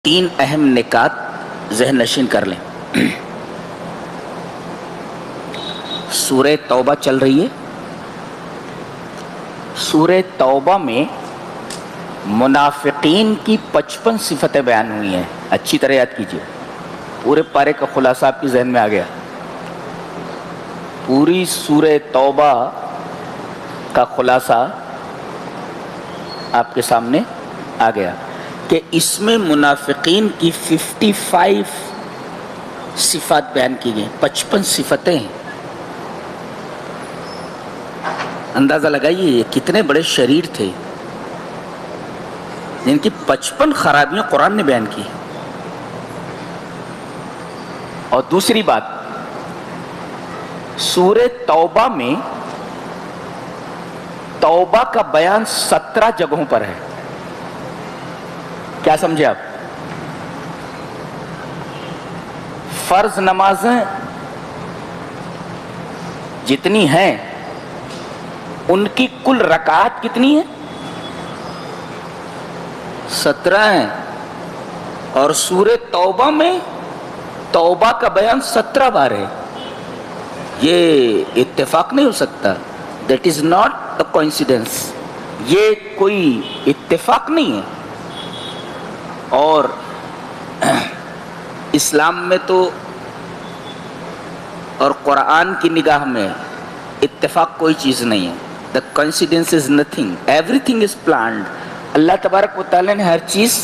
تین اہم نکات ذہن نشین کر لیں۔ سورہ توبہ چل رہی ہے۔ سورہ توبہ میں منافقین کی 55 صفتیں بیان ہوئی ہیں۔ اچھی طرح یاد کیجئے، پورے پارے کا خلاصہ آپ کی ذہن میں آ گیا۔ پوری سورہ توبہ کا خلاصہ آپ کے سامنے آ گیا کہ اس میں منافقین کی 55 صفات بیان کی گئی، 55 صفتیں ہیں۔ اندازہ لگائیے یہ کتنے بڑے شریر تھے جن کی 55 خرابیاں قرآن نے بیان کی۔ اور دوسری بات، سورہ توبہ میں توبہ کا بیان 17 جگہوں پر ہے۔ کیا سمجھے آپ؟ فرض نمازیں جتنی ہیں ان کی کل رکعات کتنی ہیں؟ 17 ہیں۔ اور سورہ توبہ میں توبہ کا بیان 17 بار ہے۔ یہ اتفاق نہیں ہو سکتا۔ That is not a coincidence۔ یہ کوئی اتفاق نہیں ہے۔ اور اسلام میں تو اور قرآن کی نگاہ میں اتفاق کوئی چیز نہیں ہے۔ The coincidence is nothing۔ Everything is planned۔ اللہ تبارک و تعالیٰ نے ہر چیز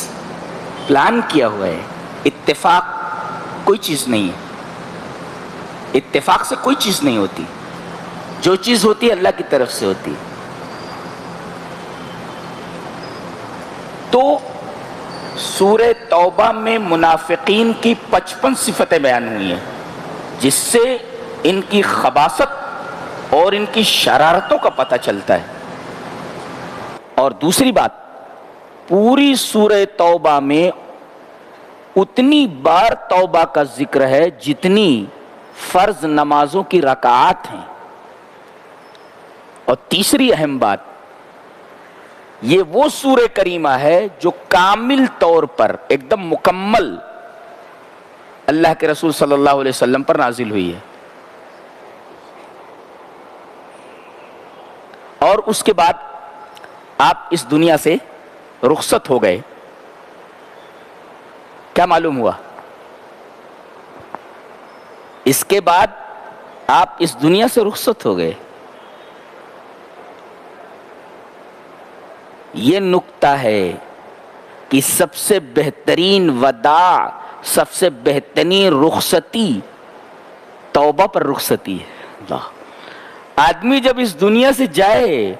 پلان کیا ہوا ہے۔ اتفاق کوئی چیز نہیں ہے۔ اتفاق سے کوئی چیز نہیں ہوتی۔ جو چیز ہوتی ہے اللہ کی طرف سے ہوتی ہے۔ تو سورہ توبہ میں منافقین کی 55 صفتیں بیان ہوئی ہیں، جس سے ان کی خباثت اور ان کی شرارتوں کا پتہ چلتا ہے۔ اور دوسری بات، پوری سورہ توبہ میں اتنی بار توبہ کا ذکر ہے جتنی فرض نمازوں کی رکعات ہیں۔ اور تیسری اہم بات، یہ وہ سورہ کریمہ ہے جو کامل طور پر ایک دم مکمل اللہ کے رسول صلی اللہ علیہ وسلم پر نازل ہوئی ہے۔ اور اس کے بعد آپ اس دنیا سے رخصت ہو گئے۔ کیا معلوم ہوا؟ اس کے بعد آپ اس دنیا سے رخصت ہو گئے۔ یہ نکتہ ہے کہ سب سے بہترین وداع، سب سے بہترین رخصتی توبہ پر رخصتی ہے۔ اللہ، آدمی جب اس دنیا سے جائے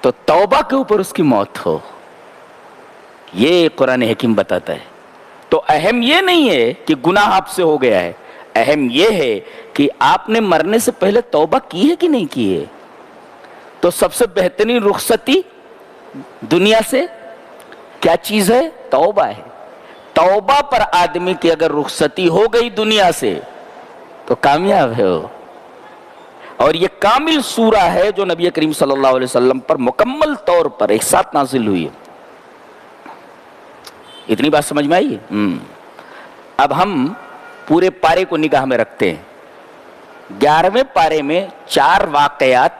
تو توبہ کے اوپر اس کی موت ہو، یہ قرآن حکیم بتاتا ہے۔ تو اہم یہ نہیں ہے کہ گناہ آپ سے ہو گیا ہے، اہم یہ ہے کہ آپ نے مرنے سے پہلے توبہ کی ہے کہ نہیں کی ہے۔ تو سب سے بہترین رخصتی دنیا سے کیا چیز ہے؟ توبہ ہے۔ توبہ پر آدمی کی اگر رخصتی ہو گئی دنیا سے تو کامیاب ہے وہ۔ اور یہ کامل سورہ ہے جو نبی کریم صلی اللہ علیہ وسلم پر مکمل طور پر ایک ساتھ نازل ہوئی ہے۔ اتنی بات سمجھ میں آئی ہے؟ اب ہم پورے پارے کو نگاہ میں رکھتے ہیں۔ 11ویں پارے میں 4 واقعات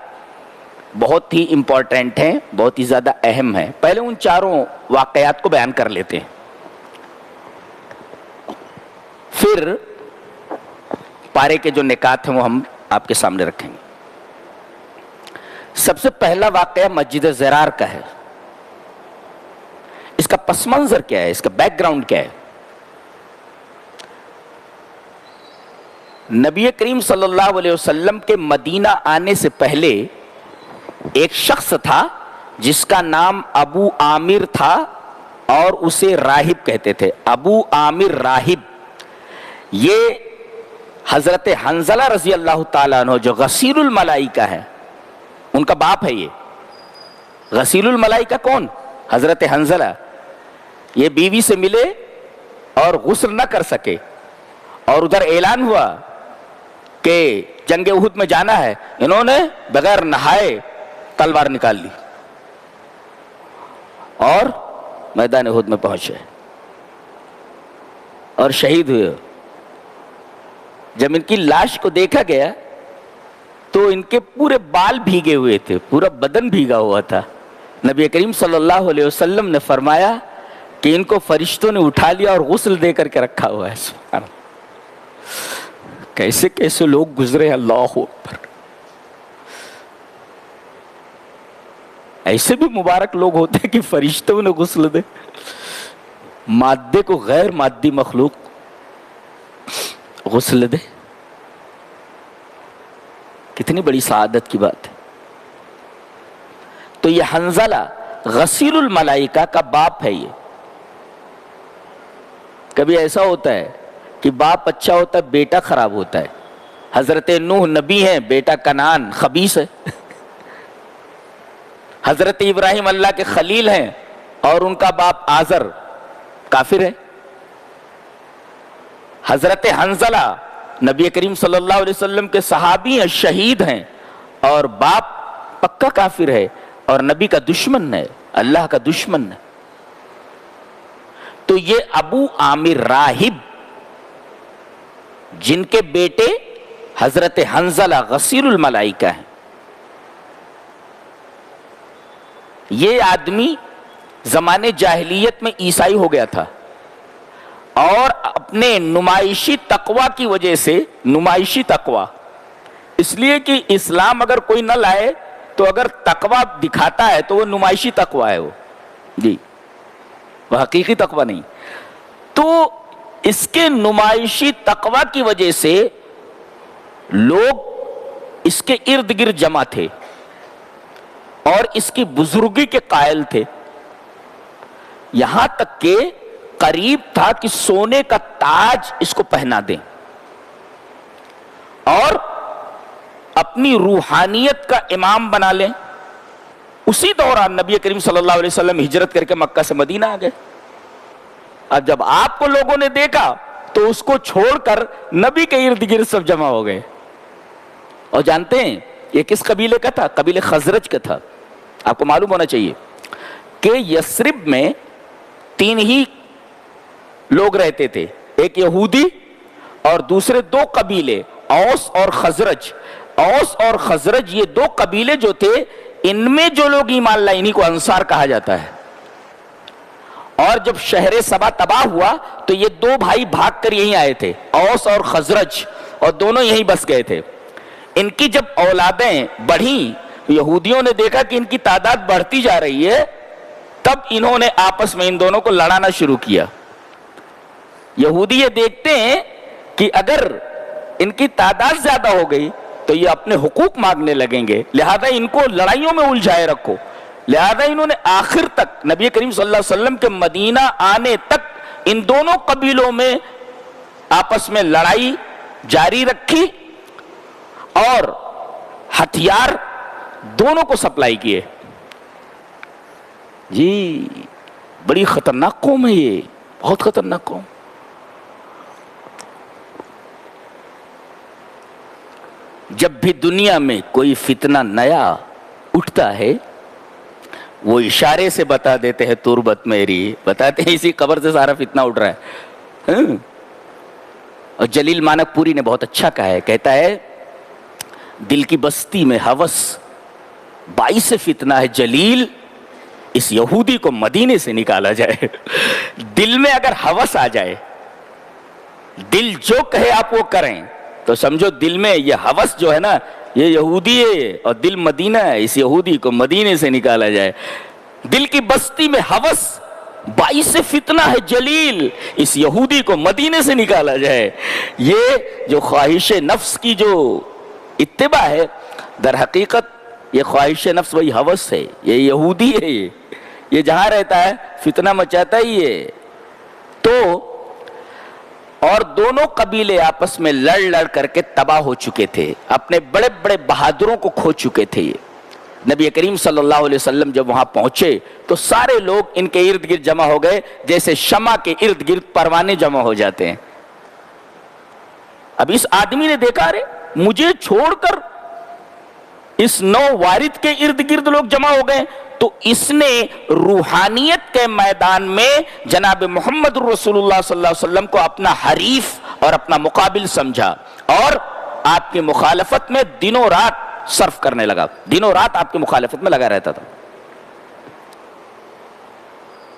بہت ہی امپورٹنٹ ہیں، بہت ہی زیادہ اہم ہیں۔ پہلے ان 4 واقعات کو بیان کر لیتے ہیں، پھر پارے کے جو نکات ہیں وہ ہم آپ کے سامنے رکھیں گے۔ سب سے پہلا واقعہ مسجد ضرار کا ہے۔ اس کا پس منظر کیا ہے؟ اس کا بیک گراؤنڈ کیا ہے؟ نبی کریم صلی اللہ علیہ وسلم کے مدینہ آنے سے پہلے ایک شخص تھا جس کا نام ابو عامر تھا اور اسے راہب کہتے تھے۔ ابو عامر راہب، یہ حضرت حنظلہ رضی اللہ تعالیٰ عنہ جو غسیل الملائکہ ہے ان کا باپ ہے۔ یہ غسیل الملائکہ کون؟ حضرت حنظلہ۔ یہ بیوی سے ملے اور غسل نہ کر سکے، اور ادھر اعلان ہوا کہ جنگ احد میں جانا ہے، انہوں نے بغیر نہائے تلوار نکال لی اور میدان احد میں پہنچے۔ اور شہید ہوئے. جب ان کی لاش کو دیکھا گیا تو ان کے پورے بال بھیگے ہوئے تھے, پورا بدن بھیگا ہوا تھا. نبی کریم صلی اللہ علیہ وسلم نے فرمایا کہ ان کو فرشتوں نے اٹھا لیا اور غسل دے کر کے رکھا ہوا ہے. سبحان اللہ, کیسے کیسے لوگ گزرے, اللہ اکبر. ایسے بھی مبارک لوگ ہوتے ہیں کہ فرشتوں نے غسل دے, مادے کو غیر مادی مخلوق غسل دے. کتنی بڑی سعادت کی بات ہے. تو یہ حنظلہ غسیل الملائکہ کا باپ ہے. یہ کبھی ایسا ہوتا ہے کہ باپ اچھا ہوتا ہے, بیٹا خراب ہوتا ہے. حضرت نوح نبی ہیں, بیٹا کنعان خبیث ہے. حضرت ابراہیم اللہ کے خلیل ہیں اور ان کا باپ آزر کافر ہے. حضرت حنظلہ نبی کریم صلی اللہ علیہ وسلم کے صحابی ہیں, شہید ہیں, اور باپ پکا کافر ہے اور نبی کا دشمن ہے, اللہ کا دشمن ہے. تو یہ ابو عامر راہب جن کے بیٹے حضرت حنظلہ غسیل الملائکہ ہیں, یہ آدمی زمانے جاہلیت میں عیسائی ہو گیا تھا اور اپنے نمائشی تقوی کی وجہ سے, نمائشی تقوی اس لیے کہ اسلام اگر کوئی نہ لائے تو اگر تقوی دکھاتا ہے تو وہ نمائشی تقوی ہے, وہ جی وہ حقیقی تقوی نہیں. تو اس کے نمائشی تقوی کی وجہ سے لوگ اس کے ارد گرد جمع تھے اور اس کی بزرگی کے قائل تھے. یہاں تک کہ قریب تھا کہ سونے کا تاج اس کو پہنا دیں اور اپنی روحانیت کا امام بنا لیں. اسی دوران نبی کریم صلی اللہ علیہ وسلم ہجرت کر کے مکہ سے مدینہ آ گئے. اب جب آپ کو لوگوں نے دیکھا تو اس کو چھوڑ کر نبی کے ارد گرد سب جمع ہو گئے. اور جانتے ہیں یہ کس قبیلے کا تھا؟ قبیلے خزرج کا تھا. آپ کو معلوم ہونا چاہیے کہ یثرب میں 3 ہی لوگ رہتے تھے, ایک یہودی اور دوسرے 2 قبیلے اوس اور خزرج. اوس اور خزرج یہ 2 قبیلے جو تھے, ان میں جو لوگ ایمان لائے انہی کو انصار کہا جاتا ہے. اور جب شہر سبا تباہ ہوا تو یہ 2 بھائی بھاگ کر یہیں آئے تھے, اوس اور خزرج, اور دونوں یہیں بس گئے تھے. ان کی جب اولادیں بڑھیں, یہودیوں نے دیکھا کہ ان کی تعداد بڑھتی جا رہی ہے, تب انہوں نے آپس میں ان دونوں کو لڑانا شروع کیا. یہودی یہ دیکھتے ہیں کہ اگر ان کی تعداد زیادہ ہو گئی تو یہ اپنے حقوق مانگنے لگیں گے, لہذا ان کو لڑائیوں میں الجھائے رکھو. لہذا انہوں نے آخر تک نبی کریم صلی اللہ علیہ وسلم کے مدینہ آنے تک ان دونوں قبیلوں میں آپس میں لڑائی جاری رکھی اور ہتھیار دونوں کو سپلائی کیے. جی بڑی خطرناک قوم ہے یہ, بہت خطرناک قوم. جب بھی دنیا میں کوئی فتنہ نیا اٹھتا ہے وہ اشارے سے بتا دیتے ہیں تربت میری, بتاتے ہیں اسی قبر سے سارا فتنہ اٹھ رہا ہے. اور جلیل مانک پوری نے بہت اچھا کہا ہے, کہتا ہے دل کی بستی میں ہوس باعث فتنہ ہے جلیل, اس یہودی کو مدینے سے نکالا جائے. دل میں اگر ہوس آ جائے, دل جو کہے آپ وہ کریں, تو سمجھو دل میں یہ ہوس جو ہے نا یہ یہودی ہے اور دل مدینہ ہے, اس یہودی کو مدینے سے نکالا جائے. دل کی بستی میں ہوس باعث فتنہ ہے جلیل, اس یہودی کو مدینے سے نکالا جائے. یہ جو خواہش نفس کی جو اتباع ہے, در حقیقت یہ خواہش نفس وہی ہوس ہے, یہ یہودی ہے. یہ جہاں رہتا ہے فتنہ مچاتا ہی ہے. تو اور دونوں قبیلے آپس میں لڑ لڑ کر کے تباہ ہو چکے تھے, اپنے بڑے بڑے بہادروں کو کھو چکے تھے. نبی کریم صلی اللہ علیہ وسلم جب وہاں پہنچے تو سارے لوگ ان کے ارد گرد جمع ہو گئے, جیسے شمع کے ارد گرد پروانے جمع ہو جاتے ہیں. اب اس آدمی نے دیکھا, رے مجھے چھوڑ کر اس نو وارد کے ارد گرد لوگ جمع ہو گئے, تو اس نے روحانیت کے میدان میں جناب محمد رسول اللہ صلی اللہ علیہ وسلم کو اپنا حریف اور اپنا مقابل سمجھا اور آپ کی مخالفت میں دنوں رات صرف کرنے لگا، دنوں رات آپ کی مخالفت میں لگا رہتا تھا.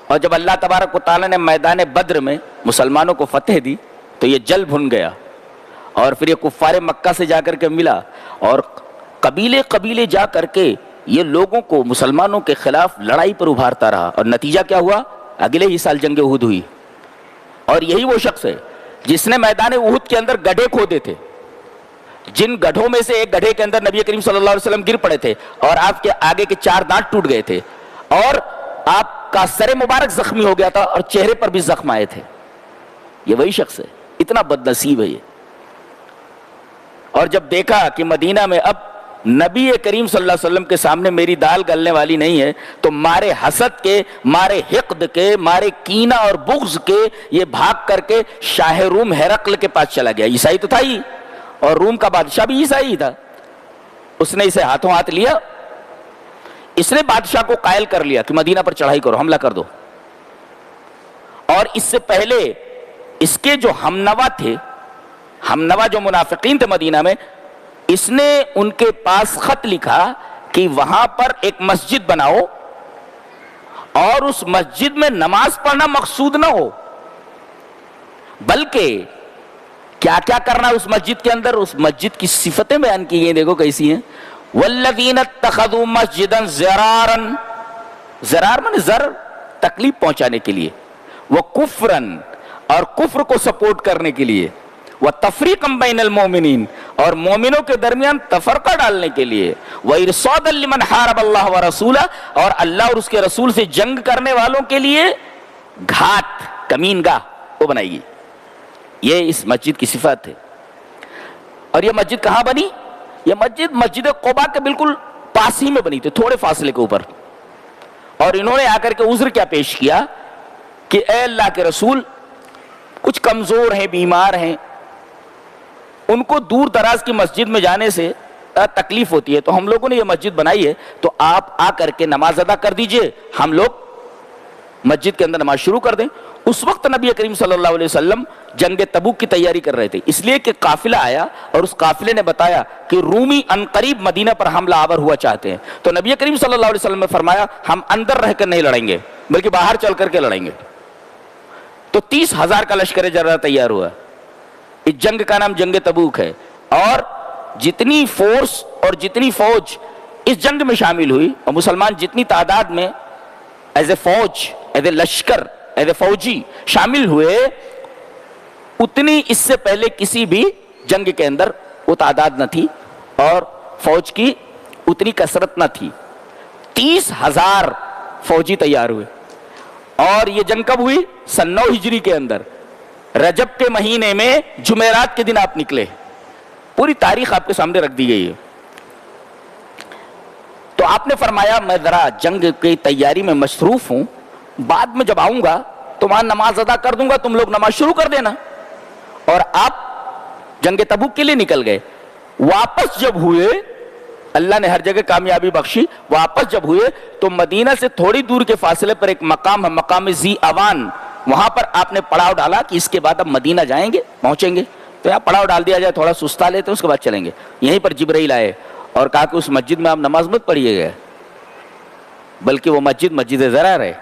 اور جب اللہ تبارک و تعالیٰ نے میدان بدر میں مسلمانوں کو فتح دی تو یہ جل بھن گیا، اور پھر یہ کفار مکہ سے جا کر کے ملا اور قبیلے قبیلے جا کر کے یہ لوگوں کو مسلمانوں کے خلاف لڑائی پر ابھارتا رہا. اور نتیجہ کیا ہوا؟ اگلے ہی سال جنگ احد ہوئی. اور یہی وہ شخص ہے جس نے میدان احد کے اندر گڑھے کھودے تھے، جن گڑھوں میں سے ایک گڑھے کے اندر نبی کریم صلی اللہ علیہ وسلم گر پڑے تھے اور آپ کے آگے کے 4 دانت ٹوٹ گئے تھے اور آپ کا سر مبارک زخمی ہو گیا تھا اور چہرے پر بھی زخم آئے تھے. یہ وہی شخص ہے، اتنا بد نصیب ہے یہ. اور جب دیکھا کہ مدینہ میں اب نبی کریم صلی اللہ علیہ وسلم کے سامنے میری دال گلنے والی نہیں ہے تو مارے حسد کے، مارے حقد کے، مارے کینہ اور بغض کے یہ بھاگ کر کے شاہ روم ہرقل کے پاس چلا گیا. عیسائی تو تھا ہی اور روم کا بادشاہ بھی عیسائی ہی تھا. اس نے اسے ہاتھوں ہاتھ لیا، اس نے بادشاہ کو قائل کر لیا کہ مدینہ پر چڑھائی کرو، حملہ کر دو. اور اس سے پہلے اس کے جو ہمنوا تھے، ہمنوا جو منافقین تھے مدینہ میں، اس نے ان کے پاس خط لکھا کہ وہاں پر ایک مسجد بناؤ اور اس مسجد میں نماز پڑھنا مقصود نہ ہو، بلکہ کیا کیا کرنا ہے اس مسجد کے اندر. اس مسجد کی صفتیں بیان کی گئی، دیکھو کیسی ہیں. والذین اتخذوا مسجدا ضرارا، ضرار مانے ضرر، تکلیف پہنچانے کے لیے، وکفرا اور کفر کو سپورٹ کرنے کے لیے، وتفریقا بین المؤمنین اور مومنوں کے درمیان تفرقہ ڈالنے کے لیے، وارصادا لمن حارب اللہ ورسولہ اور اللہ اور اس کے رسول سے جنگ کرنے والوں کے لیے گھات، کمین گاہ وہ بنائی گئی. یہ اس مسجد کی صفات ہے. اور یہ مسجد کہاں بنی؟ یہ مسجد قباء کے بالکل پاس ہی میں بنی تھی، تھوڑے فاصلے کے اوپر. اور انہوں نے آ کر کے عذر کیا پیش کیا کہ اے اللہ کے رسول، کچھ کمزور ہیں، بیمار ہیں، ان کو دور دراز کی مسجد میں جانے سے تکلیف ہوتی ہے، تو ہم لوگوں نے یہ مسجد بنائی ہے، تو آپ آ کر کے نماز ادا کر دیجئے، ہم لوگ مسجد کے اندر نماز شروع کر دیں. اس وقت نبی کریم صلی اللہ علیہ وسلم جنگ تبوک کی تیاری کر رہے تھے، اس لیے کہ قافلہ آیا اور اس قافلے نے بتایا کہ رومی عنقریب مدینہ پر حملہ آور ہوا چاہتے ہیں. تو نبی کریم صلی اللہ علیہ وسلم نے فرمایا ہم اندر رہ کر نہیں لڑیں گے بلکہ باہر چل کر کے لڑیں گے. تو 30,000 کا لشکر جرہ تیار ہوا. اس جنگ کا نام جنگ تبوک ہے. اور جتنی فورس اور جتنی فوج اس جنگ میں شامل ہوئی اور مسلمان جتنی تعداد میں ایز اے فوج، ایز اے لشکر، ایز اے فوجی شامل ہوئے، اتنی اس سے پہلے کسی بھی جنگ کے اندر وہ تعداد نہ تھی اور فوج کی اتنی کثرت نہ تھی. 30,000 فوجی تیار ہوئے. اور یہ جنگ کب ہوئی؟ سن 9 ہجری کے اندر، رجب کے مہینے میں جمعرات کے دن آپ نکلے. پوری تاریخ آپ کے سامنے رکھ دی گئی ہے. تو آپ نے فرمایا میں ذرا جنگ کی تیاری میں مصروف ہوں، بعد میں جب آؤں گا تو وہاں نماز ادا کر دوں گا، تم لوگ نماز شروع کر دینا. اور آپ جنگ تبوک کے لیے نکل گئے. واپس جب ہوئے، اللہ نے ہر جگہ کامیابی بخشی، واپس جب ہوئے تو مدینہ سے تھوڑی دور کے فاصلے پر ایک مقام ہے، مقام ذی اوان، وہاں پر آپ نے پڑاؤ ڈالا کہ اس کے بعد اب مدینہ جائیں گے، پہنچیں گے تو یہاں پڑاؤ ڈال دیا جائے، تھوڑا سستا لیتے ہیں، اس کے بعد چلیں گے. یہیں پر جبرائیل آئے اور کہا کہ اس مسجد میں آپ نماز مت پڑھیے گا، بلکہ وہ مسجد ضرار ہے.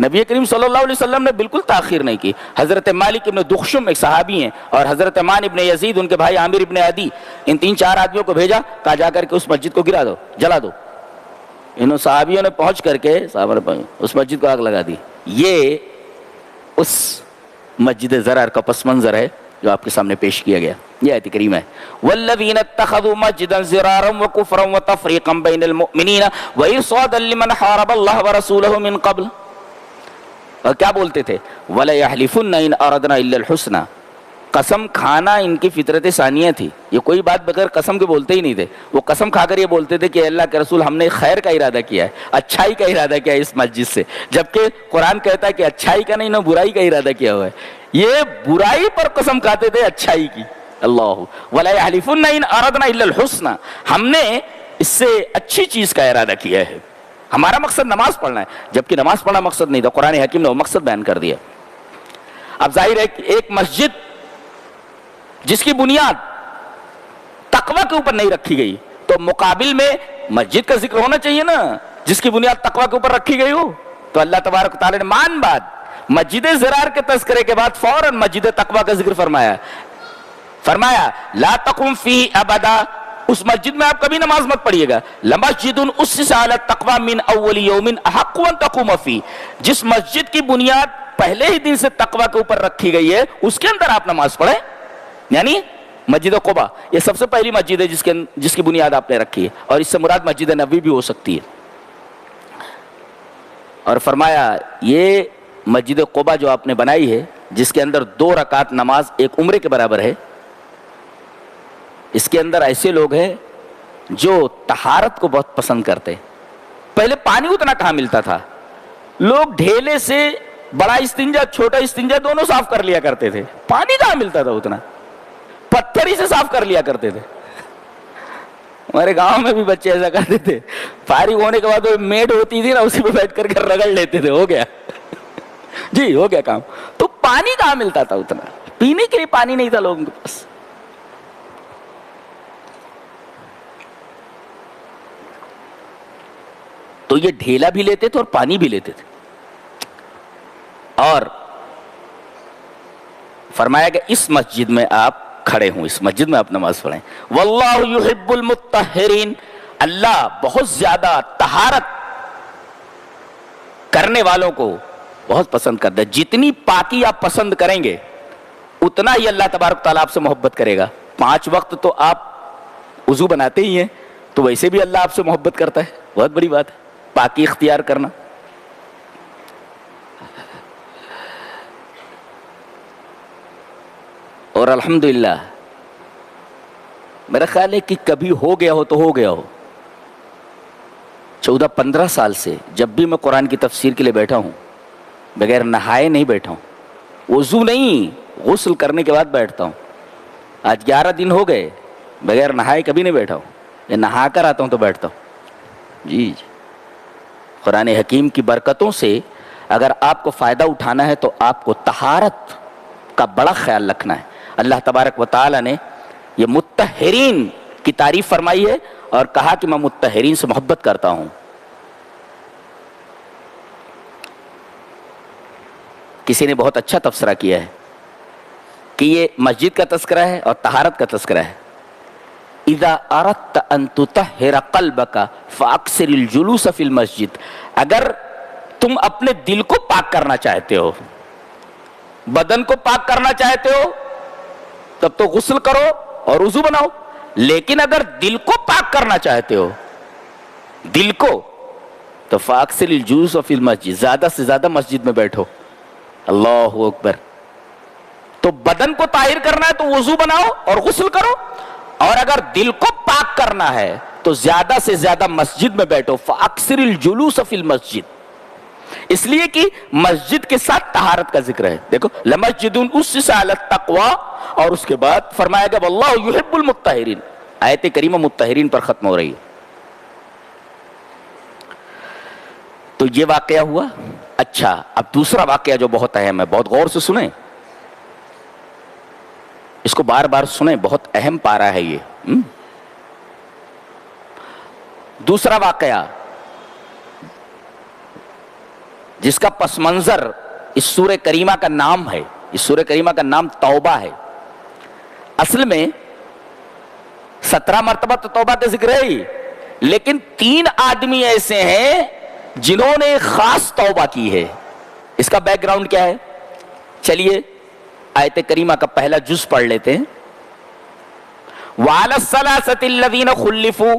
نبی کریم صلی اللہ علیہ وسلم نے بالکل تاخیر نہیں کی. حضرت مالک ابن دخشم ایک صحابی ہیں اور حضرت امان ابن یزید، ان کے بھائی عامر ابن عدی، ان 3-4 آدمیوں کو بھیجا، کہا جا کر کے اس مسجد کو گرا دو، جلا دو. انہوں صحابیوں نے پہنچ کر کے اس مسجد کو آگ لگا دی. یہ اس مسجد ضرار کا پس منظر ہے جو آپ کے سامنے پیش کیا گیا. یہ آیت کریمہ ہے. والذین اتخذوا مسجدا ضرارا وکفرا وتفریقا بین المؤمنین وارصادا لمن حارب اللہ ورسولہ من قبل. اور کیا بولتے تھے؟ وَلَيَحْلِفُنَّ إِنْ أَرَدْنَا إِلَّا الْحُسْنَى. قسم کھانا ان کی فطرت ثانیہ تھی. یہ کوئی بات بغیر قسم کے بولتے ہی نہیں تھے. وہ قسم کھا کر یہ بولتے تھے کہ اللہ کے رسول ہم نے خیر کا ارادہ کیا ہے، اچھائی کا ارادہ کیا ہے اس مسجد سے، جبکہ قرآن کہتا ہے کہ اچھائی کا نہیں، نہ برائی کا ارادہ کیا ہوا ہے. یہ برائی پر قسم کھاتے تھے اچھائی کی. اللہ وَلَيَحْلِفُنَّ إِنْ أَرَدْنَا إِلَّا الْحُسْنَى. ہم نے اس سے اچھی چیز کا ارادہ کیا ہے. ہمارا مقصد نماز پڑھنا ہے، جبکہ نماز پڑھنا مقصد نہیں تھا، قرآن حکیم نے وہ مقصد بیان کر دیا۔ اب ظاہر ہے کہ ایک مسجد جس کی بنیاد تقوی کے اوپر نہیں رکھی گئی، تو مقابل میں مسجد کا ذکر ہونا چاہیے نا جس کی بنیاد تقوی کے اوپر رکھی گئی ہو۔ تو اللہ تبارک و تعالی نے مان بات مسجد زرار کے تذکرے کے بعد فوراً مسجد تقوی کا ذکر فرمایا لا تقم فی ابدا، اس مسجد میں آپ کبھی نماز مت پڑھیے گا۔ لمسجد اسس علی التقوی من اول یوم احق ان تقوم فی، جس مسجد کی بنیاد پہلے ہی دن سے تقوی کے اوپر رکھی گئی ہے اس کے اندر آپ نماز پڑھیں، یعنی مسجد قباء یہ سب سے پہلی مسجد ہے جس کی بنیاد آپ نے رکھی ہے، اور اس سے مراد مسجد نبوی بھی ہو سکتی ہے۔ اور فرمایا یہ مسجد قباء جو آپ نے بنائی ہے جس کے اندر 2 رکعت نماز ایک عمرے کے برابر ہے، اس کے اندر ایسے لوگ ہیں جو طہارت کو بہت پسند کرتے۔ پہلے پانی اتنا کہاں ملتا تھا، لوگ ڈھیلے سے بڑا استنجا چھوٹا استنجا دونوں صاف کر لیا کرتے تھے، پانی کہاں ملتا تھا اتنا، پتھر ہی سے صاف کر لیا کرتے تھے۔ ہمارے گاؤں میں بھی بچے ایسا کرتے تھے، فارغ ہونے کے بعد وہ میڈ ہوتی تھی نا اسی پہ بیٹھ کر رگڑ لیتے تھے، ہو گیا جی ہو گیا کام۔ تو پانی کہاں ملتا تھا اتنا، پینے کے لیے پانی نہیں تھا لوگوں کے پاس۔ تو یہ ڈھیلا بھی لیتے تھے اور پانی بھی لیتے تھے، اور فرمایا کہ اس مسجد میں آپ کھڑے ہوں، اس مسجد میں آپ نماز پڑھیں۔ واللہ یحب المطہرین، اللہ بہت زیادہ طہارت کرنے والوں کو بہت پسند کرتا ہے۔ جتنی پاکی آپ پسند کریں گے اتنا ہی اللہ تبارک تعالیٰ آپ سے محبت کرے گا۔ 5 وقت تو آپ وضو بناتے ہی ہیں، تو ویسے بھی اللہ آپ سے محبت کرتا ہے، بہت بڑی بات ہے پاکی اختیار کرنا۔ اور الحمدللہ میرا خیال ہے کہ کبھی ہو گیا ہو تو ہو گیا ہو، 14-15 سال سے جب بھی میں قرآن کی تفسیر کے لیے بیٹھا ہوں بغیر نہائے نہیں بیٹھا ہوں، وضو نہیں غسل کرنے کے بعد بیٹھتا ہوں۔ آج 11 دن ہو گئے بغیر نہائے کبھی نہیں بیٹھا ہوں، یا نہا کر آتا ہوں تو بیٹھتا ہوں۔ جی قرآن حکیم کی برکتوں سے اگر آپ کو فائدہ اٹھانا ہے تو آپ کو طہارت کا بڑا خیال رکھنا ہے۔ اللہ تبارک و تعالی نے یہ مطہرین کی تعریف فرمائی ہے اور کہا کہ میں مطہرین سے محبت کرتا ہوں۔ کسی نے بہت اچھا تبصرہ کیا ہے کہ یہ مسجد کا تذکرہ ہے اور طہارت کا تذکرہ ہے۔ اذا اردت ان تطہر قلبک فاکثر الجلوس فی المسجد، اگر تم اپنے دل کو پاک کرنا چاہتے ہو، بدن کو پاک کرنا چاہتے ہو تب تو غسل کرو اور وضو بناؤ، لیکن اگر دل کو پاک کرنا چاہتے ہو دل کو تو فاکثر الجلوس فی المسجد، زیادہ سے زیادہ مسجد میں بیٹھو۔ اللہ اکبر۔ تو بدن کو طاہر کرنا ہے تو وضو بناؤ اور غسل کرو، اور اگر دل کو پاک کرنا ہے تو زیادہ سے زیادہ مسجد میں بیٹھو۔ فاکثر الجلوس فی المسجد، اس لیے کہ مسجد کے ساتھ طہارت کا ذکر ہے۔ دیکھو لمسجد اسس علی التقوی، اور اس کے بعد فرمایا گیا واللہ یحب المطہرین۔ آیت کریمہ مطہرین پر ختم ہو رہی ہے۔ تو یہ واقعہ ہوا۔ اچھا اب دوسرا واقعہ جو بہت اہم ہے، بہت غور سے سنیں، اس کو بار بار سنیں، بہت اہم پارہ ہے یہ۔ دوسرا واقعہ جس کا پس منظر اس سورہ کریمہ کا نام ہے، اس سورہ کریمہ کا نام توبہ ہے۔ اصل میں 17 مرتبہ تو توبہ کا ذکر ہے ہی، لیکن 3 آدمی ایسے ہیں جنہوں نے خاص توبہ کی ہے۔ اس کا بیک گراؤنڈ کیا ہے؟ چلیے آیت کریمہ کا پہلا جز پڑھ لیتے ہیں۔ وَعَلَى الثَّلَاثَةِ الَّذِينَ خُلِّفُوا،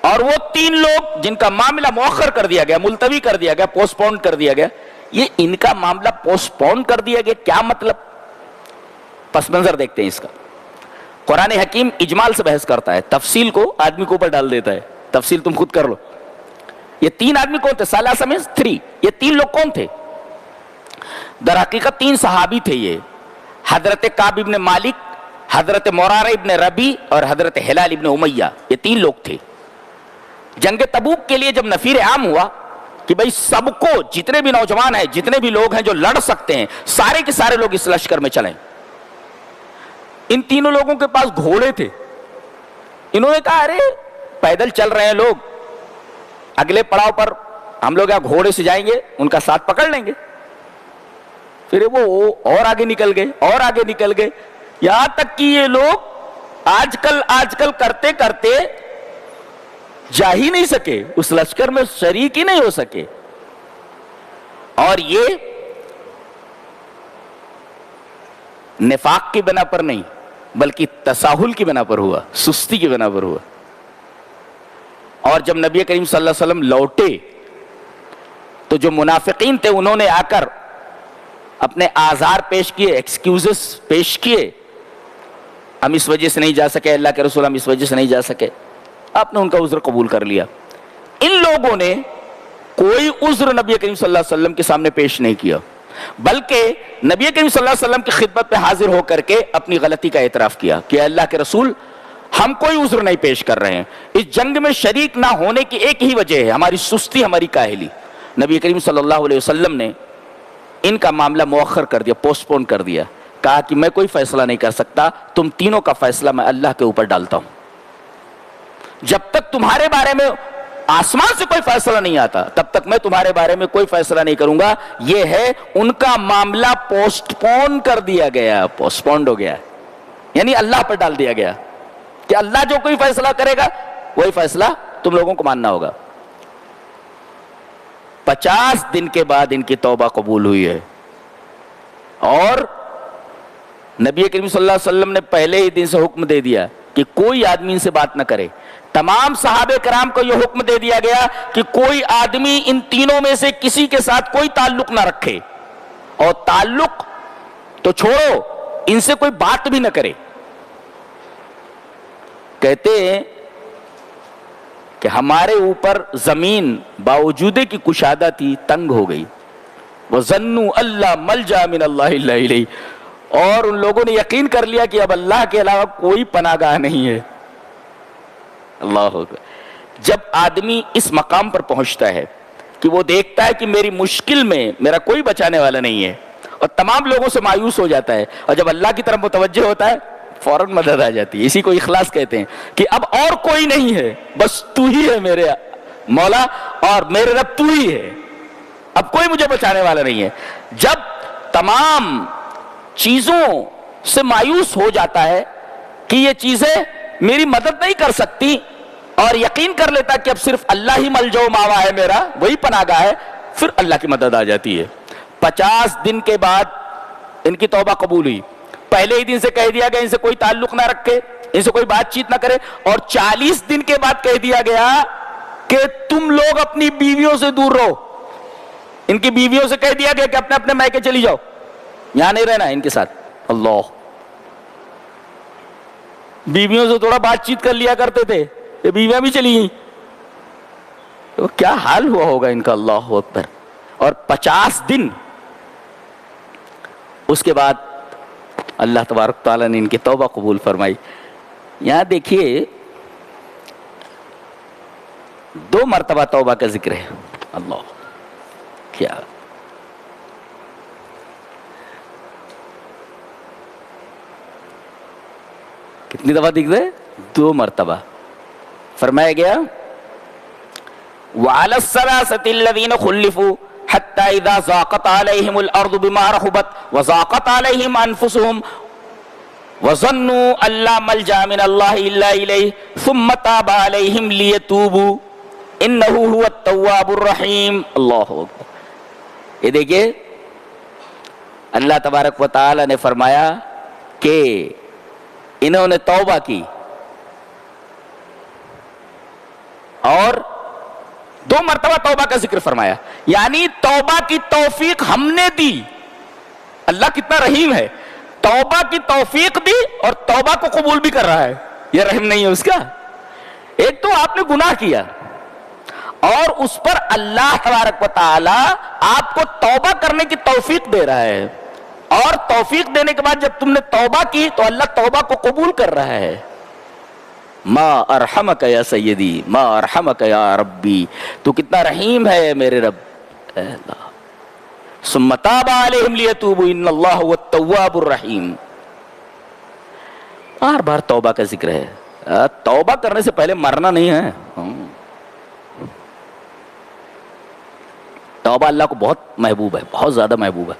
اور وہ 3 لوگ جن کا معاملہ مؤخر کر دیا گیا، ملتوی کر دیا گیا، پوسٹ پون کر دیا گیا۔ یہ ان کا معاملہ پوسٹ پون کر دیا گیا، کیا مطلب؟ پس منظر دیکھتے ہیں اس کا۔ قرآن حکیم اجمال سے بحث کرتا ہے، تفصیل کو آدمی کو اوپر ڈال دیتا ہے، تفصیل تم خود کر لو۔ یہ 3 آدمی کون تھے؟ ثلاثہ میں 3، یہ 3 لوگ کون تھے؟ در حقیقت 3 صحابی تھے یہ، حضرت کعب ابن مالک، حضرت مرارہ ابن ربی اور حضرت ہلال ابن امیہ، یہ 3 لوگ تھے۔ جنگ تبوک کے لیے جب نفیر عام ہوا کہ بھئی سب کو، جتنے بھی نوجوان ہیں، جتنے بھی لوگ ہیں جو لڑ سکتے ہیں، سارے کے سارے لوگ اس لشکر میں چلیں. ان تینوں لوگوں کے پاس گھوڑے تھے. انہوں نے کہا ارے پیدل چل رہے ہیں لوگ، اگلے پڑاؤ پر ہم لوگ یہاں گھوڑے سے جائیں گے، ان کا ساتھ پکڑ لیں گے. پھر وہ اور آگے نکل گئے اور آگے نکل گئے، یہاں تک کہ یہ لوگ آج کل کرتے کرتے جا ہی نہیں سکے، اس لشکر میں شریک ہی نہیں ہو سکے. اور یہ نفاق کی بنا پر نہیں بلکہ تساہل کی بنا پر ہوا، سستی کی بنا پر ہوا. اور جب نبی کریم صلی اللہ علیہ وسلم لوٹے تو جو منافقین تھے انہوں نے آ کر اپنے آزار پیش کیے، ایکسکیوزز پیش کیے، ہم اس وجہ سے نہیں جا سکے، اللہ کے رسول ہم اس وجہ سے نہیں جا سکے. آپ نے ان کا عذر قبول کر لیا. ان لوگوں نے کوئی عذر نبی کریم صلی اللہ علیہ وسلم کے سامنے پیش نہیں کیا، بلکہ نبی کریم صلی اللہ علیہ وسلم کی خدمت میں حاضر ہو کر کے اپنی غلطی کا اعتراف کیا کہ اللہ کے رسول ہم کوئی عذر نہیں پیش کر رہے ہیں، اس جنگ میں شریک نہ ہونے کی ایک ہی وجہ ہے ہماری سستی، ہماری کاہلی. نبی کریم صلی اللہ علیہ وسلم نے ان کا معاملہ مؤخر کر دیا، پوسٹ پون کر دیا. کہا کہ میں کوئی فیصلہ نہیں کر سکتا، تم تینوں کا فیصلہ میں اللہ کے اوپر ڈالتا ہوں. جب تک تمہارے بارے میں آسمان سے کوئی فیصلہ نہیں آتا تب تک میں تمہارے بارے میں کوئی فیصلہ نہیں کروں گا. یہ ہے ان کا معاملہ پوسٹ پون کر دیا گیا، پوسٹ پونڈ ہو گیا، یعنی اللہ پر ڈال دیا گیا کہ اللہ جو کوئی فیصلہ کرے گا وہی فیصلہ تم لوگوں کو ماننا ہوگا. 50 دن کے بعد ان کی توبہ قبول ہوئی ہے. اور نبی کریم صلی اللہ علیہ وسلم نے پہلے ہی دن سے حکم دے دیا کہ کوئی آدمی ان سے بات نہ کرے. تمام صحابہ کرام کو یہ حکم دے دیا گیا کہ کوئی آدمی ان تینوں میں سے کسی کے ساتھ کوئی تعلق نہ رکھے، اور تعلق تو چھوڑو، ان سے کوئی بات بھی نہ کرے. کہتے ہیں کہ ہمارے اوپر زمین باوجود کی کشادہ تھی تنگ ہو گئی. وَظَنُّوا أَلَّا مَلْجَأَ مِنَ اللَّهِ إِلَّا إِلَيْهِ، اور ان لوگوں نے یقین کر لیا کہ اب اللہ کے علاوہ کوئی پناہ گاہ نہیں ہے. اللہ اکبر. جب آدمی اس مقام پر پہنچتا ہے کہ وہ دیکھتا ہے کہ میری مشکل میں میرا کوئی بچانے والا نہیں ہے اور تمام لوگوں سے مایوس ہو جاتا ہے، اور جب اللہ کی طرف متوجہ ہوتا ہے فوراً مدد آ جاتی ہے. اسی کو اخلاص کہتے ہیں کہ اب اور کوئی نہیں ہے، بس تو ہی ہے میرے مولا اور میرے رب، تو ہی ہے، اب کوئی مجھے بچانے والا نہیں ہے. جب تمام چیزوں سے مایوس ہو جاتا ہے کہ یہ چیزیں میری مدد نہیں کر سکتی، اور یقین کر لیتا کہ اب صرف اللہ ہی ملجا و ماوا ہے میرا، وہی پناہ گاہ ہے، پھر اللہ کی مدد آ جاتی ہے. 50 دن کے بعد ان کی توبہ قبول ہوئی. پہلے ہی دن سے کہہ دیا گیا ان سے کوئی تعلق نہ رکھے، ان سے کوئی بات چیت نہ کرے، اور 40 دن کے بعد کہہ دیا گیا کہ تم لوگ اپنی بیویوں سے دور رہو. ان کی بیویوں سے کہہ دیا گیا کہ اپنے اپنے میکے چلی جاؤ، یہاں نہیں رہنا ان کے ساتھ. اللہ، بیویوں سے تھوڑا بات چیت کر لیا کرتے تھے، یہ بیویاں بھی چلی گئیں، تو کیا حال ہوا ہوگا ان کا. اللہ اکبر. اور 50 دن اس کے بعد اللہ تبارک تعالیٰ نے ان کی توبہ قبول فرمائی. یہاں دیکھیے 2 مرتبہ توبہ کا ذکر ہے. اللہ، کیا کتنی دفعہ دکھ رہے؟ 2 مرتبہ فرمایا گیا وَعَلَى الثَّلَاثَةِ الَّذِينَ خُلِّفُوا حَتَّى إِذَا ضَاقَتْ عَلَيْهِمُ الْأَرْضُ بِمَا رَحُبَتْ وَضَاقَتْ عَلَيْهِمْ أَنفُسُهُمْ وَظَنُّوا أَن لَّا مَلْجَأَ مِنَ اللَّهِ إِلَّا إِلَيْهِ ثُمَّ تَابَ عَلَيْهِمْ لِيَتُوبُوا إِنَّهُ هُوَ التَّوَّابُ الرَّحِيمُ. اللہ اکبر. یہ دیکھیے اللہ تبارک و تعالی نے فرمایا کہ انہوں نے توبہ کی، اور 2 مرتبہ توبہ کا ذکر فرمایا، یعنی توبہ کی توفیق ہم نے دی. اللہ کتنا رحیم ہے، توبہ کی توفیق دی اور توبہ کو قبول بھی کر رہا ہے. یہ رحم نہیں ہے اس کا؟ ایک تو آپ نے گناہ کیا اور اس پر اللہ تبارک و تعالی آپ کو توبہ کرنے کی توفیق دے رہا ہے، اور توفیق دینے کے بعد جب تم نے توبہ کی تو اللہ توبہ کو قبول کر رہا ہے. ما ارحمک یا سیدی ما ارحمک یا ربی، تو کتنا رحیم ہے میرے رب. اے اللہ. ثم تاب علیہم لیتوبوا ان اللہ هو التواب الرحیم. بار بار توبہ کا ذکر ہے. توبہ کرنے سے پہلے مرنا نہیں ہے. توبہ اللہ کو بہت محبوب ہے، بہت زیادہ محبوب ہے.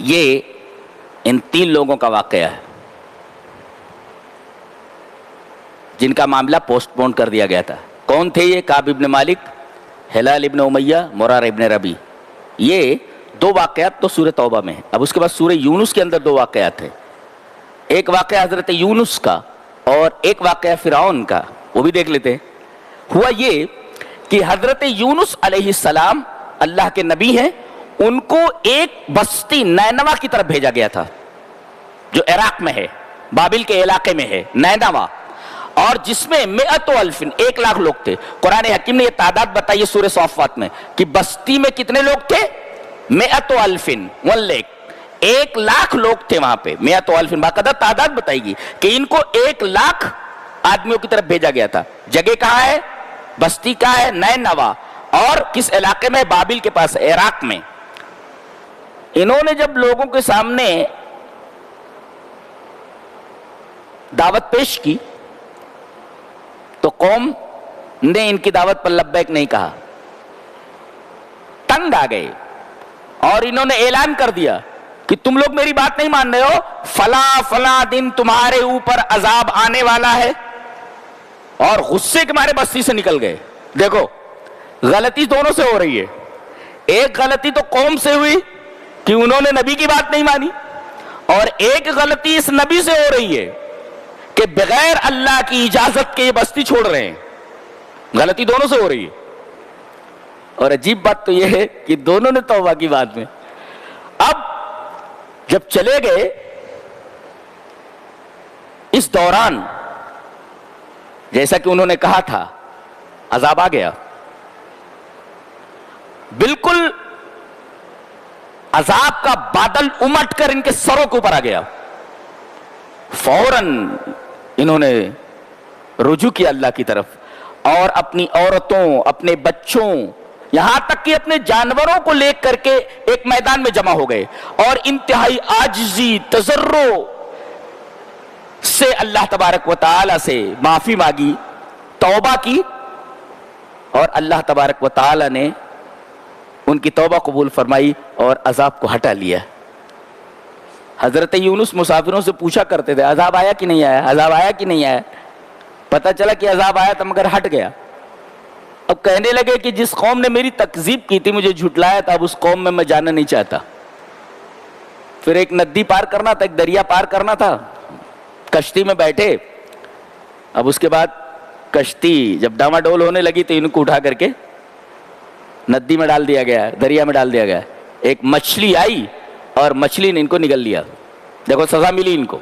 یہ ان 3 لوگوں کا واقعہ ہے جن کا معاملہ پوسٹ پون کر دیا گیا تھا. کون تھے یہ؟ کعب ابن مالک، ہلال ابن امیہ، مرار ابن ربی. یہ 2 واقعات تو سورہ توبہ میں ہیں. اب اس کے بعد سورہ یونس کے اندر 2 واقعات ہیں. ایک واقعہ حضرت یونس کا اور ایک واقعہ فرعون کا، وہ بھی دیکھ لیتے ہیں. ہوا یہ کہ حضرت یونس علیہ السلام اللہ کے نبی ہیں. ان کو ایک بستی نینوا کی طرف بھیجا گیا تھا جو عراق میں ہے، بابل کے علاقے میں ہے نینوا، اور جس میں 100,000 1,00,000 لوگ تھے. قرآن حکیم نے یہ تعداد بتائی ہے سورہ صافات میں کہ بستی میں کتنے لوگ تھے؟ 100,000 1 لاکھ 1,00,000 لوگ تھے وہاں پہ. 100,000 باقاعدہ تعداد بتائی گی کہ ان کو 1,00,000 آدمیوں کی طرف بھیجا گیا تھا. جگہ کہاں ہے؟ بستی کہاں ہے؟ نینوا. اور کس علاقے میں؟ بابل کے پاس، عراق میں. انہوں نے جب لوگوں کے سامنے دعوت پیش کی تو قوم نے ان کی دعوت پر لبیک نہیں کہا، تنگ آ گئے اور انہوں نے اعلان کر دیا کہ تم لوگ میری بات نہیں مان رہے ہو، فلاں فلاں دن تمہارے اوپر عذاب آنے والا ہے. اور غصے کے مارے بستی سے نکل گئے. دیکھو غلطی دونوں سے ہو رہی ہے. ایک غلطی تو قوم سے ہوئی کہ انہوں نے نبی کی بات نہیں مانی، اور ایک غلطی اس نبی سے ہو رہی ہے کہ بغیر اللہ کی اجازت کے یہ بستی چھوڑ رہے ہیں. غلطی دونوں سے ہو رہی ہے. اور عجیب بات تو یہ ہے کہ دونوں نے توبہ کی بعد میں. اب جب چلے گئے اس دوران جیسا کہ انہوں نے کہا تھا عذاب آ گیا. بالکل عذاب کا بادل امٹ کر ان کے سروں کے اوپر آ گیا. فوراً انہوں نے رجوع کیا اللہ کی طرف اور اپنی عورتوں، اپنے بچوں، یہاں تک کہ اپنے جانوروں کو لے کر کے ایک میدان میں جمع ہو گئے اور انتہائی عاجزی، تضرع سے اللہ تبارک و تعالی سے معافی مانگی، توبہ کی، اور اللہ تبارک و تعالی نے ان کی توبہ قبول فرمائی اور عذاب کو ہٹا لیا. حضرت یونس مسافروں سے پوچھا کرتے تھے عذاب آیا کہ نہیں آیا، عذاب آیا کہ نہیں آیا. پتہ چلا کہ عذاب آیا تھا مگر ہٹ گیا. اب کہنے لگے کہ جس قوم نے میری تکذیب کی تھی، مجھے جھٹلایا تھا، اب اس قوم میں جانا نہیں چاہتا. پھر ایک ندی پار کرنا تھا، ایک دریا پار کرنا تھا. کشتی میں بیٹھے. اب اس کے بعد کشتی جب ڈاواڈول ہونے لگی تو ان کو اٹھا کر کے ندی میں ڈال دیا گیا، دریا میں ڈال دیا گیا. ایک مچھلی آئی اور مچھلی نے ان کو نگل لیا. دیکھو سزا ملی ان کو.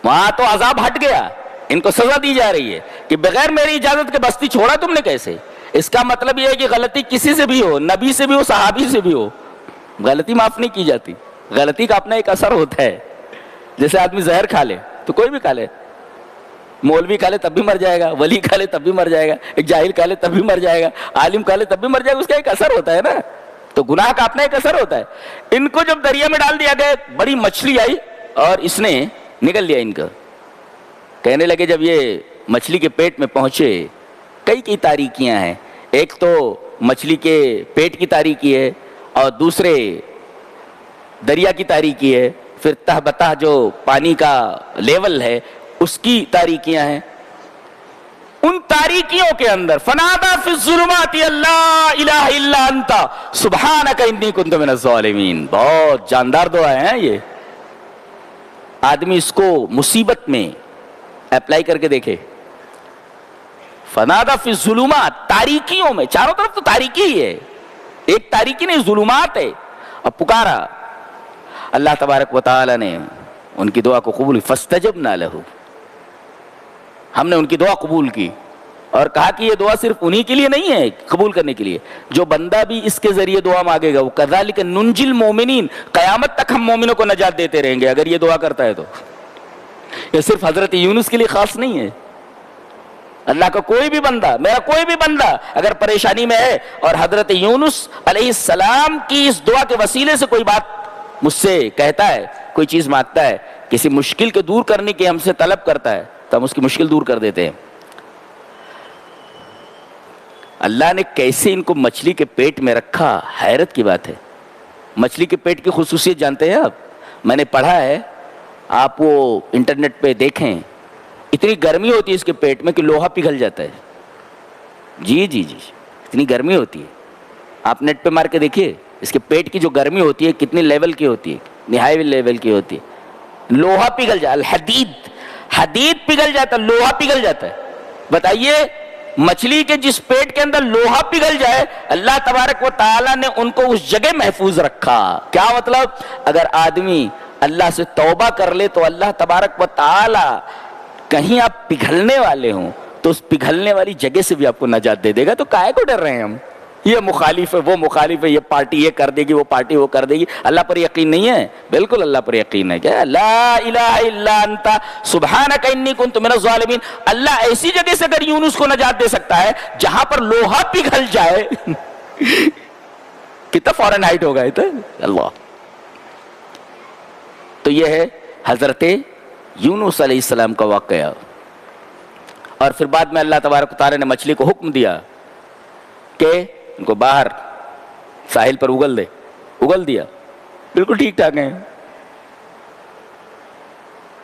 وہاں تو عذاب ہٹ گیا، ان کو سزا دی جا رہی ہے کہ بغیر میری اجازت کے بستی چھوڑا تم نے کیسے. اس کا مطلب یہ ہے کہ غلطی کسی سے بھی ہو، نبی سے بھی ہو، صحابی سے بھی ہو، غلطی معاف نہیں کی جاتی. غلطی کا اپنا ایک اثر ہوتا ہے. جیسے آدمی زہر کھا لے تو کوئی بھی کھا لے، مولوی کھا لے تب بھی مر جائے گا، ولی کھا لے تب بھی مر جائے گا، ایک جاہل کھا لے تب بھی مر جائے گا، عالم کھا لے تب بھی مر جائے گا. اس کا ایک اثر ہوتا ہے نا. تو گناہ کا اپنا ایک اثر ہوتا ہے. ان کو جب دریا میں ڈال دیا گیا، بڑی مچھلی آئی اور اس نے نگل لیا ان کا. کہنے لگے جب یہ مچھلی کے پیٹ میں پہنچے، کئی تاریکیاں ہیں. ایک تو مچھلی کے پیٹ کی تاریکی ہے اور دوسرے دریا کی تاریکی ہے، پھر تہ بتہ جو پانی کا لیول ہے اس کی تاریکیاں ہیں. ان تاریکیوں کے اندر فنادا فی الظلمات اللہ الہ الا انت سبحانک انی کنت من الظالمین. بہت جاندار دعا ہے یہ. آدمی اس کو مصیبت میں اپلائی کر کے دیکھے. فنادا فی الظلمات، تاریکیوں میں، چاروں طرف تو تاریکی ہی ہے، ایک تاریکی نہیں ظلمات ہے. اب پکارا، اللہ تبارک و تعالی نے ان کی دعا کو قبول. فاستجبنا لہ، ہم نے ان کی دعا قبول کی اور کہا کہ یہ دعا صرف انہی کے لیے نہیں ہے قبول کرنے کے لیے، جو بندہ بھی اس کے ذریعے دعا مانگے گا. وہ کذالک ننجی المؤمنین، قیامت تک ہم مومنوں کو نجات دیتے رہیں گے اگر یہ دعا کرتا ہے تو. یہ صرف حضرت یونس کے لیے خاص نہیں ہے. اللہ کا کوئی بھی بندہ، میرا کوئی بھی بندہ اگر پریشانی میں ہے اور حضرت یونس علیہ السلام کی اس دعا کے وسیلے سے کوئی بات مجھ سے کہتا ہے، کوئی چیز مانگتا ہے، کسی مشکل کے دور کرنے کی ہم سے طلب کرتا ہے، تو ہم اس کی مشکل دور کر دیتے ہیں. اللہ نے کیسے ان کو مچھلی کے پیٹ میں رکھا، حیرت کی بات ہے. مچھلی کے پیٹ کی خصوصیت جانتے ہیں آپ؟ میں نے پڑھا ہے، آپ وہ انٹرنیٹ پہ دیکھیں، اتنی گرمی ہوتی ہے اس کے پیٹ میں کہ لوہا پگھل جاتا ہے. جی جی جی، اتنی گرمی ہوتی ہے. آپ نیٹ پہ مار کے دیکھیے اس کے پیٹ کی جو گرمی ہوتی ہے کتنی لیول کی ہوتی ہے، نہائی لیول کی ہوتی ہے. لوہا پگھل جاتا، الحدید، حدید پگھل جاتا، لوہا پگھل جاتا ہے. بتائیے مچھلی کے جس پیٹ کے اندر لوہا پگھل جائے، اللہ تبارک و تعالیٰ نے ان کو اس جگہ محفوظ رکھا. کیا مطلب؟ اگر آدمی اللہ سے توبہ کر لے تو اللہ تبارک و تعالیٰ کہیں آپ پگھلنے والے ہوں تو اس پگھلنے والی جگہ سے بھی آپ کو نجات دے دے گا. تو کائے کو ڈر رہے ہیں ہم؟ یہ مخالف ہے، وہ مخالف ہے، یہ پارٹی یہ کر دے گی، وہ پارٹی وہ کر دے گی. اللہ پر یقین نہیں ہے؟ بالکل اللہ پر یقین ہے. کیا لا الہ الا انت سبحانک انی کنت من الظالمین. اللہ ایسی جگہ سے اگر یونس کو نجات دے سکتا ہے جہاں پر لوہا پگھل جائے کتنا فارن ہائٹ ہوگا یہ تو اللہ. تو یہ ہے حضرت یونس علیہ السلام کا واقعہ. اور پھر بعد میں اللہ تبارک و تعالیٰ نے مچھلی کو حکم دیا کہ ان کو باہر ساحل پر اگل دے. اگل دیا، بالکل ٹھیک ٹھاک ہیں.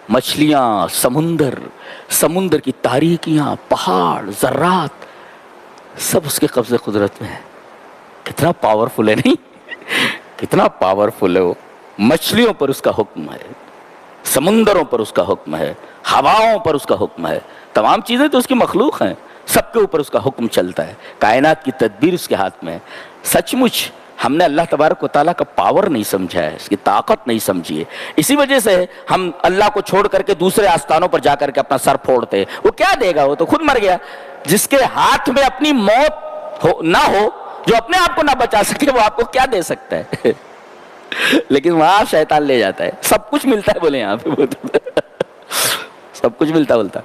مچھلیاں، سمندر کی تاریکیاں، پہاڑ، ذرات، سب اس کے قبضے قدرت میں ہے. کتنا پاورفل ہے نہیں؟ کتنا پاورفل ہے وہ. مچھلیوں پر اس کا حکم ہے، سمندروں پر اس کا حکم ہے، ہواؤں پر اس کا حکم ہے. تمام چیزیں تو اس کی مخلوق ہیں، سب کے اوپر اس کا حکم چلتا ہے. کائنات کی تدبیر اس کے ہاتھ میں ہے. سچ مچ ہم نے اللہ تبارک و تعالیٰ کا پاور نہیں سمجھا ہے، اس کی طاقت نہیں سمجھی ہے. اسی وجہ سے ہم اللہ کو چھوڑ کر کے دوسرے آستانوں پر جا کر کے اپنا سر پھوڑتے ہیں. وہ کیا دے گا؟ وہ تو خود مر گیا. جس کے ہاتھ میں اپنی موت نہ ہو، جو اپنے آپ کو نہ بچا سکے، وہ آپ کو کیا دے سکتا ہے؟ لیکن وہاں شیطان لے جاتا ہے. سب کچھ ملتا ہے بولے یہاں پہ سب کچھ ملتا بولتا.